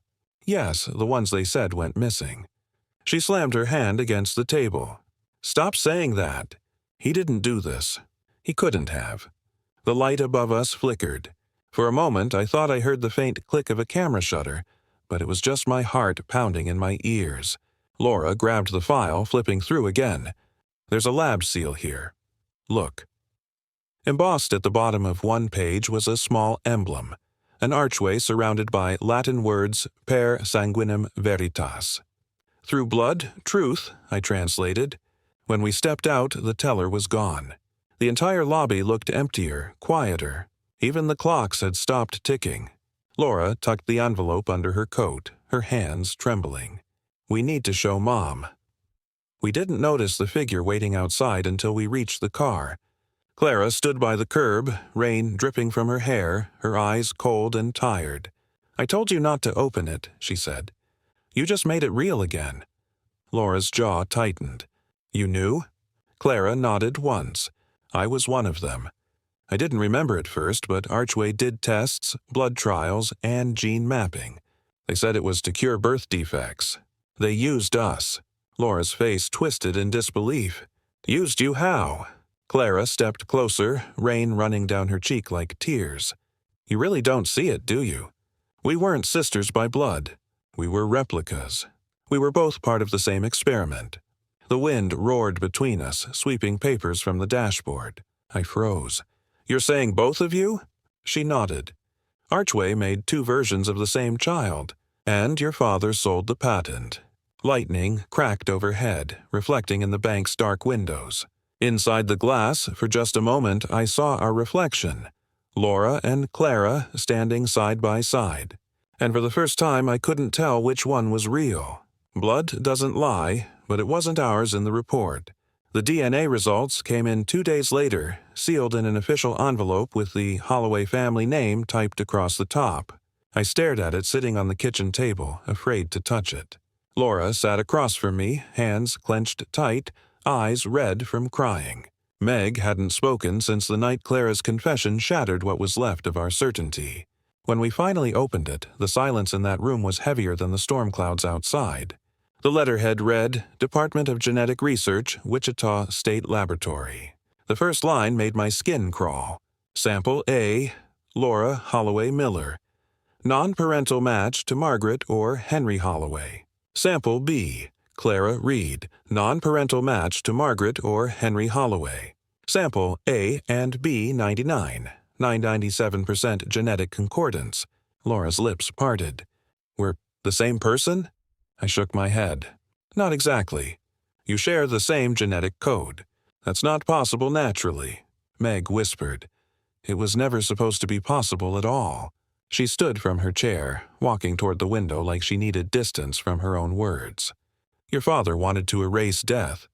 "Yes, the ones they said went missing." She slammed her hand against the table. "Stop saying that. He didn't do this. He couldn't have." The light above us flickered. For a moment I thought I heard the faint click of a camera shutter, but it was just my heart pounding in my ears. Laura grabbed the file, flipping through again. "There's a lab seal here. Look." Embossed at the bottom of one page was a small emblem, an archway surrounded by Latin words per sanguinem veritas. "Through blood, truth," I translated. When we stepped out, the teller was gone. The entire lobby looked emptier, quieter. Even the clocks had stopped ticking. Laura tucked the envelope under her coat, her hands trembling. "We need to show Mom." We didn't notice the figure waiting outside until we reached the car. Clara stood by the curb, rain dripping from her hair, her eyes cold and tired. "I told you not to open it," she said. "You just made it real again." Laura's jaw tightened. "You knew?" Clara nodded once. I was one of them. I didn't remember at first, but Archway did tests, blood trials, and gene mapping. They said it was to cure birth defects. They used us. Laura's face twisted in disbelief. "Used you how?" Clara stepped closer, rain running down her cheek like tears. "You really don't see it, do you? We weren't sisters by blood. We were replicas. We were both part of the same experiment." The wind roared between us, sweeping papers from the dashboard. I froze. "You're saying both of you?" She nodded. "Archway made 2 versions of the same child, and your father sold the patent." Lightning cracked overhead, reflecting in the bank's dark windows. Inside the glass, for just a moment, I saw our reflection. Laura and Clara standing side by side. And for the first time I couldn't tell which one was real. Blood doesn't lie, but it wasn't ours in the report. The DNA results came in 2 days later, sealed in an official envelope with the Holloway family name typed across the top. I stared at it sitting on the kitchen table, afraid to touch it. Laura sat across from me, hands clenched tight, eyes red from crying. Meg hadn't spoken since the night Clara's confession shattered what was left of our certainty. When we finally opened it, the silence in that room was heavier than the storm clouds outside. The letterhead read, Department of Genetic Research, Wichita State Laboratory. The first line made my skin crawl. Sample A, Laura Holloway Miller. Non-parental match to Margaret or Henry Holloway. Sample B, Clara Reed. Non-parental match to Margaret or Henry Holloway. Sample A and B 99. 997% genetic concordance. Laura's lips parted. We're the same person? I shook my head. Not exactly. You share the same genetic code. That's not possible naturally, Meg whispered. It was never supposed to be possible at all. She stood from her chair, walking toward the window like she needed distance from her own words. Your father wanted to erase death.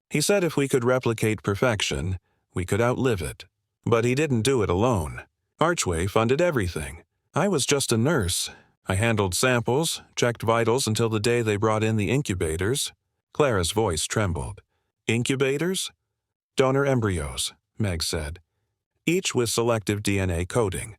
He said if we could replicate perfection, we could outlive it. But he didn't do it alone. Archway funded everything. I was just a nurse. I handled samples, checked vitals until the day they brought in the incubators. Clara's voice trembled. Incubators? Donor embryos, Meg said. Each with selective DNA coding.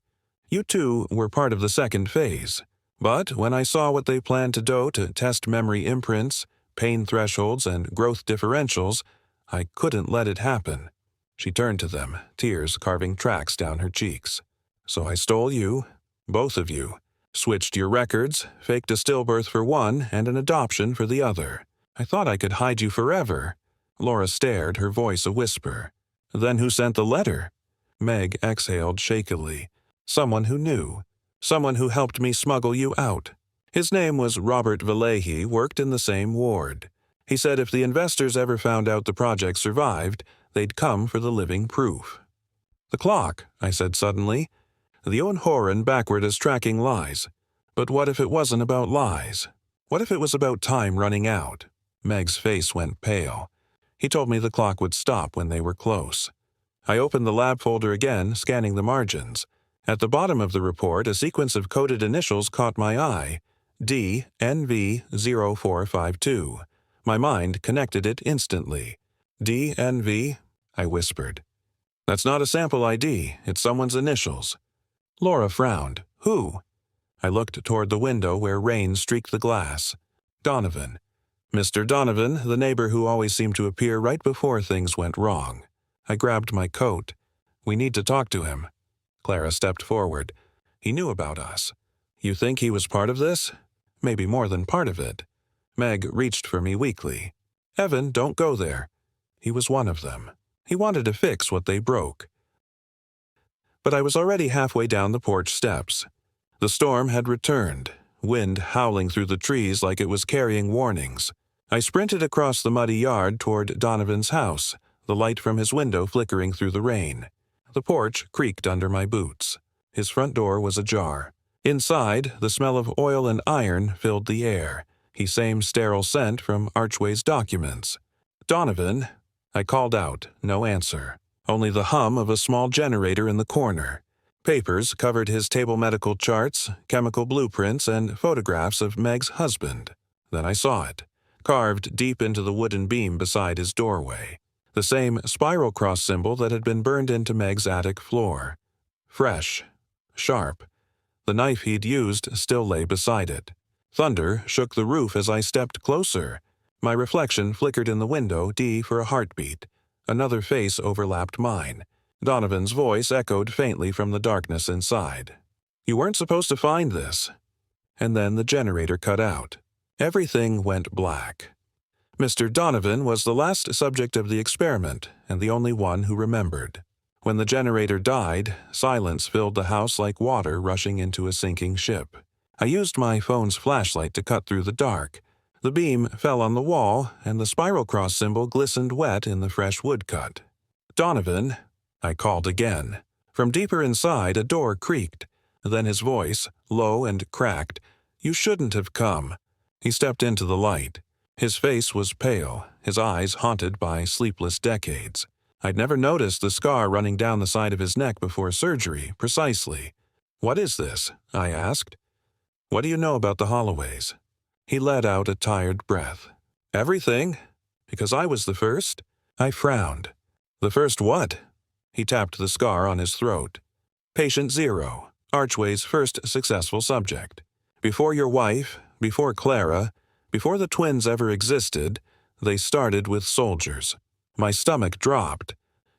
You two were part of the second phase. But when I saw what they planned to do to test memory imprints, pain thresholds, and growth differentials, I couldn't let it happen. She turned to them, tears carving tracks down her cheeks. So I stole you, both of you, switched your records, faked a stillbirth for one and an adoption for the other. I thought I could hide you forever. Laura stared, her voice a whisper. Then who sent the letter? Meg exhaled shakily. Someone who knew. Someone who helped me smuggle you out. His name was Robert Vallehy, worked in the same ward. He said if the investors ever found out the project survived, they'd come for the living proof. The clock, I said suddenly. The Horan backward as tracking lies. But what if it wasn't about lies? What if it was about time running out? Meg's face went pale. He told me the clock would stop when they were close. I opened the lab folder again, scanning the margins. At the bottom of the report, a sequence of coded initials caught my eye. DNV0452. My mind connected it instantly. DNV, I whispered. That's not a sample ID, it's someone's initials. Laura frowned. Who? I looked toward the window where rain streaked the glass. Donovan. Mr. Donovan, the neighbor who always seemed to appear right before things went wrong. I grabbed my coat. We need to talk to him. Clara stepped forward. He knew about us. You think he was part of this? Maybe more than part of it. Meg reached for me weakly. Evan, don't go there. He was one of them. He wanted to fix what they broke. But I was already halfway down the porch steps. The storm had returned, wind howling through the trees like it was carrying warnings. I sprinted across the muddy yard toward Donovan's house, the light from his window flickering through the rain. The porch creaked under my boots. His front door was ajar. Inside, the smell of oil and iron filled the air, the same sterile scent from Archway's documents. Donovan, I called out, no answer. Only the hum of a small generator in the corner. Papers covered his table medical charts, chemical blueprints, and photographs of Meg's husband. Then I saw it, carved deep into the wooden beam beside his doorway. The same spiral cross symbol that had been burned into Meg's attic floor. Fresh. Sharp. The knife he'd used still lay beside it. Thunder shook the roof as I stepped closer. My reflection flickered in the window, D for a heartbeat. Another face overlapped mine. Donovan's voice echoed faintly from the darkness inside. You weren't supposed to find this. And then the generator cut out. Everything went black. Mr. Donovan was the last subject of the experiment and the only one who remembered. When the generator died, silence filled the house like water rushing into a sinking ship. I used my phone's flashlight to cut through the dark. The beam fell on the wall, and the spiral cross symbol glistened wet in the fresh woodcut. Donovan, I called again. From deeper inside, a door creaked. Then his voice, low and cracked, "You shouldn't have come." He stepped into the light. His face was pale, his eyes haunted by sleepless decades. I'd never noticed the scar running down the side of his neck before surgery, precisely. "What is this?" I asked. "What do you know about the Holloways?" He let out a tired breath. "Everything, because I was the first." I frowned. "The first what?" He tapped the scar on his throat. "Patient 0, Archway's first successful subject. Before your wife, before Clara, before the twins ever existed, they started with soldiers." My stomach dropped.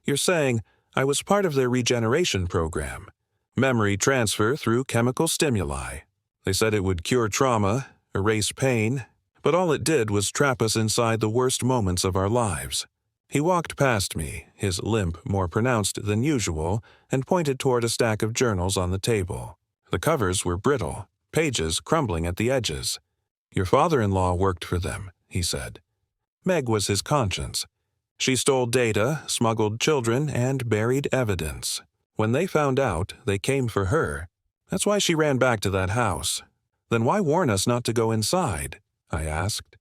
"You're saying I was part of their regeneration program. Memory transfer through chemical stimuli. They said it would cure trauma, erase pain, but all it did was trap us inside the worst moments of our lives." He walked past me, his limp more pronounced than usual, and pointed toward a stack of journals on the table. The covers were brittle, pages crumbling at the edges. "Your father-in-law worked for them," he said. Meg was his conscience. She stole data, smuggled children, and buried evidence. When they found out, they came for her. That's why she ran back to that house. "Then why warn us not to go inside?" I asked.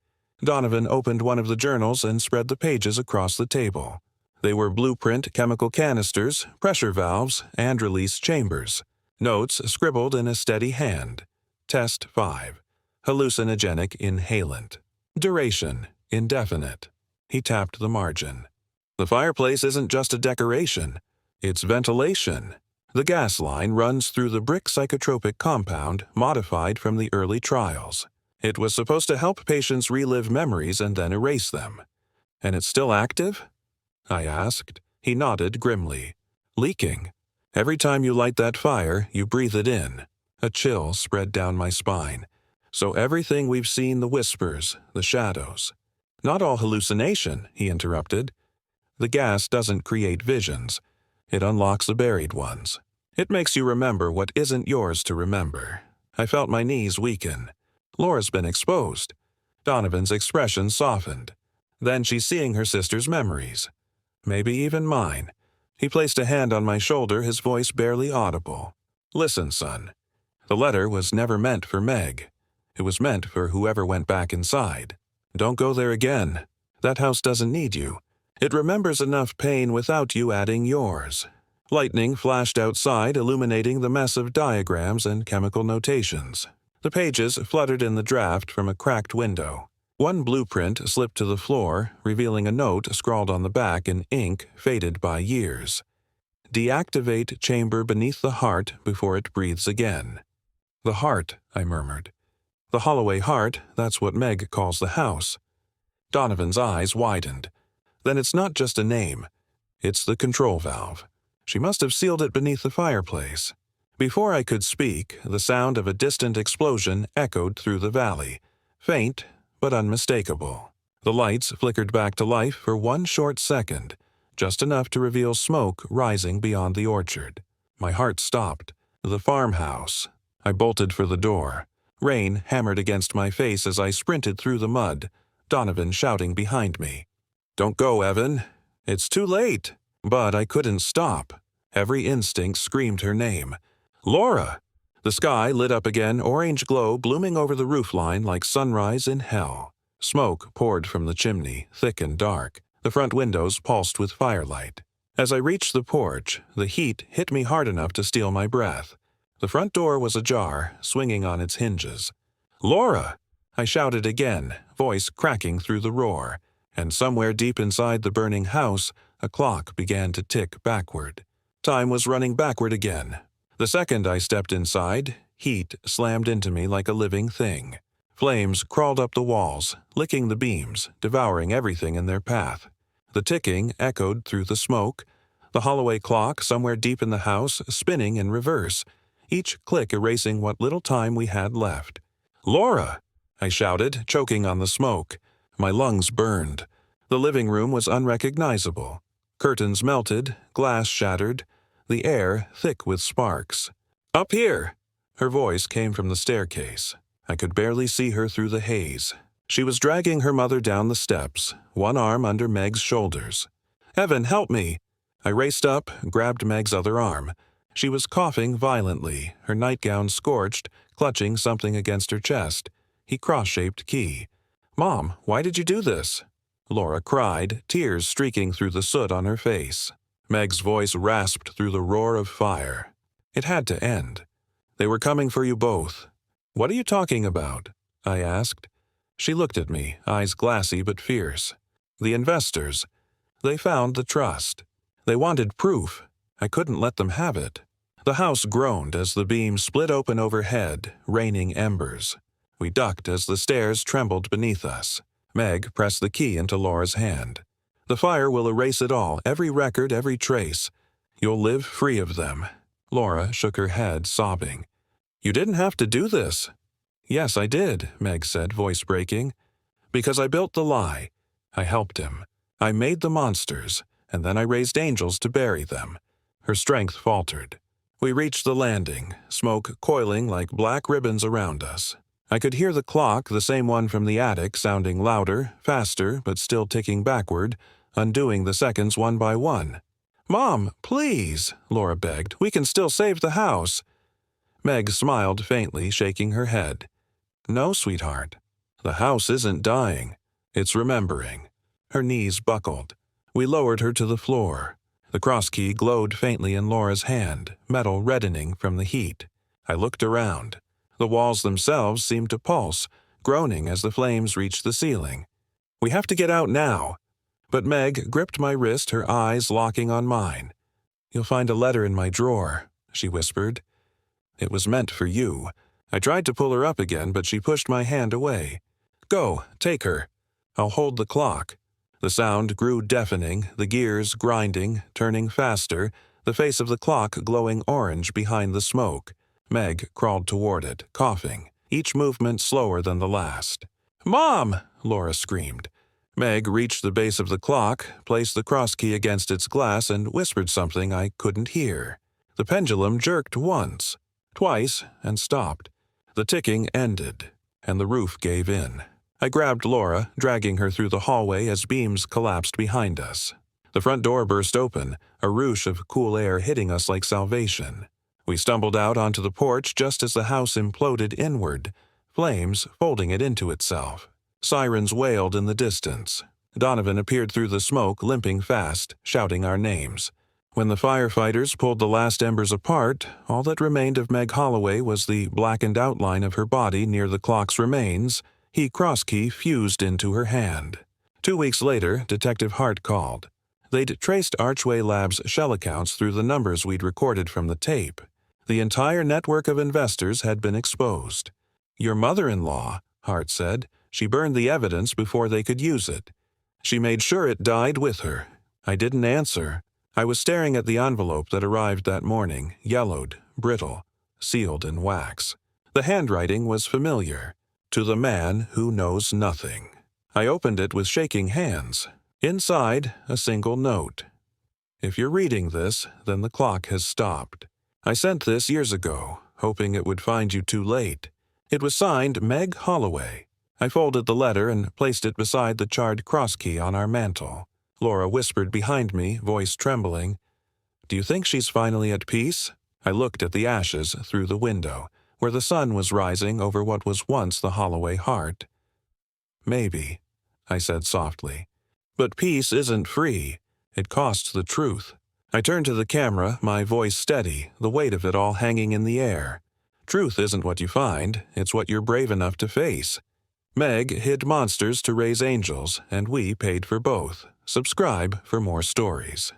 Donovan opened one of the journals and spread the pages across the table. They were blueprint chemical canisters, pressure valves, and release chambers. Notes scribbled in a steady hand. Test 5. Hallucinogenic inhalant. Duration, indefinite. He tapped the margin. "The fireplace isn't just a decoration. It's ventilation. The gas line runs through the brick psychotropic compound modified from the early trials. It was supposed to help patients relive memories and then erase them." "And it's still active?" I asked. He nodded grimly. "Leaking. Every time you light that fire, you breathe it in." A chill spread down my spine. "So everything we've seen, the whispers, the shadows." "Not all hallucination," he interrupted. "The gas doesn't create visions. It unlocks the buried ones. It makes you remember what isn't yours to remember." I felt my knees weaken. Laura's been exposed. Donovan's expression softened. Then she's seeing her sister's memories. Maybe even mine. He placed a hand on my shoulder, his voice barely audible. "Listen, son. The letter was never meant for Meg. It was meant for whoever went back inside. Don't go there again. That house doesn't need you. It remembers enough pain without you adding yours." Lightning flashed outside, illuminating the mess of diagrams and chemical notations. The pages fluttered in the draft from a cracked window. One blueprint slipped to the floor, revealing a note scrawled on the back in ink faded by years. "Deactivate chamber beneath the heart before it breathes again." "The heart," I murmured. "The Holloway heart, that's what Meg calls the house." Donovan's eyes widened. "Then it's not just a name. It's the control valve. She must have sealed it beneath the fireplace." Before I could speak, the sound of a distant explosion echoed through the valley, faint but unmistakable. The lights flickered back to life for one short second, just enough to reveal smoke rising beyond the orchard. My heart stopped. The farmhouse. I bolted for the door. Rain hammered against my face as I sprinted through the mud, Donovan shouting behind me. "Don't go, Evan. It's too late." But I couldn't stop. Every instinct screamed her name. "Laura!" The sky lit up again, orange glow blooming over the roofline like sunrise in hell. Smoke poured from the chimney, thick and dark. The front windows pulsed with firelight. As I reached the porch, the heat hit me hard enough to steal my breath. The front door was ajar, swinging on its hinges. "Laura!" I shouted again, voice cracking through the roar. And somewhere deep inside the burning house, a clock began to tick backward. Time was running backward again. The second I stepped inside, heat slammed into me like a living thing. Flames crawled up the walls, licking the beams, devouring everything in their path. The ticking echoed through the smoke, the Holloway clock somewhere deep in the house spinning in reverse, each click erasing what little time we had left. "Laura!" I shouted, choking on the smoke. My lungs burned. The living room was unrecognizable. Curtains melted, glass shattered, the air thick with sparks. "Up here!" Her voice came from the staircase. I could barely see her through the haze. She was dragging her mother down the steps, one arm under Meg's shoulders. "Evan, help me!" I raced up, grabbed Meg's other arm. She was coughing violently, her nightgown scorched, clutching something against her chest. The cross-shaped key. "Mom, why did you do this?" Laura cried, tears streaking through the soot on her face. Meg's voice rasped through the roar of fire. It had to end. They were coming for you both. "What are you talking about?" I asked. She looked at me, eyes glassy but fierce. "The investors. They found the trust. They wanted proof. I couldn't let them have it." The house groaned as the beam split open overhead, raining embers. We ducked as the stairs trembled beneath us. Meg pressed the key into Laura's hand. "The fire will erase it all, every record, every trace. You'll live free of them." Laura shook her head, sobbing. "You didn't have to do this." "Yes, I did," Meg said, voice breaking. "Because I built the lie. I helped him. I made the monsters, and then I raised angels to bury them." Her strength faltered. We reached the landing, smoke coiling like black ribbons around us. I could hear the clock, the same one from the attic, sounding louder, faster, but still ticking backward, undoing the seconds one by one. "Mom, please," Laura begged. "We can still save the house." Meg smiled faintly, shaking her head. "No, sweetheart. The house isn't dying. It's remembering." Her knees buckled. We lowered her to the floor. The cross key glowed faintly in Laura's hand, metal reddening from the heat. I looked around. The walls themselves seemed to pulse, groaning as the flames reached the ceiling. "We have to get out now." But Meg gripped my wrist, her eyes locking on mine. "You'll find a letter in my drawer," she whispered. "It was meant for you." I tried to pull her up again, but she pushed my hand away. "Go, take her. I'll hold the clock." The sound grew deafening, the gears grinding, turning faster, the face of the clock glowing orange behind the smoke. Meg crawled toward it, coughing, each movement slower than the last. "Mom!" Laura screamed. Meg reached the base of the clock, placed the cross key against its glass, and whispered something I couldn't hear. The pendulum jerked once, twice, and stopped. The ticking ended, and the roof gave in. I grabbed Laura, dragging her through the hallway as beams collapsed behind us. The front door burst open, a rush of cool air hitting us like salvation. We stumbled out onto the porch just as the house imploded inward, flames folding it into itself. Sirens wailed in the distance. Donovan appeared through the smoke, limping fast, shouting our names. When the firefighters pulled the last embers apart, all that remained of Meg Holloway was the blackened outline of her body near the clock's remains. The cross key fused into her hand. 2 weeks later, Detective Hart called. They'd traced Archway Labs' shell accounts through the numbers we'd recorded from the tape. The entire network of investors had been exposed. "Your mother-in-law," Hart said. "She burned the evidence before they could use it. She made sure it died with her." I didn't answer. I was staring at the envelope that arrived that morning, yellowed, brittle, sealed in wax. The handwriting was familiar. "To the man who knows nothing." I opened it with shaking hands. Inside, a single note. "If you're reading this, then the clock has stopped. I sent this years ago, hoping it would find you too late." It was signed Meg Holloway. I folded the letter and placed it beside the charred cross key on our mantel. Laura whispered behind me, voice trembling, "Do you think she's finally at peace?" I looked at the ashes through the window, where the sun was rising over what was once the Holloway heart. "Maybe," I said softly. "But peace isn't free. It costs the truth." I turned to the camera, my voice steady, the weight of it all hanging in the air. Truth isn't what you find, it's what you're brave enough to face. Meg hid monsters to raise angels, and we paid for both. Subscribe for more stories.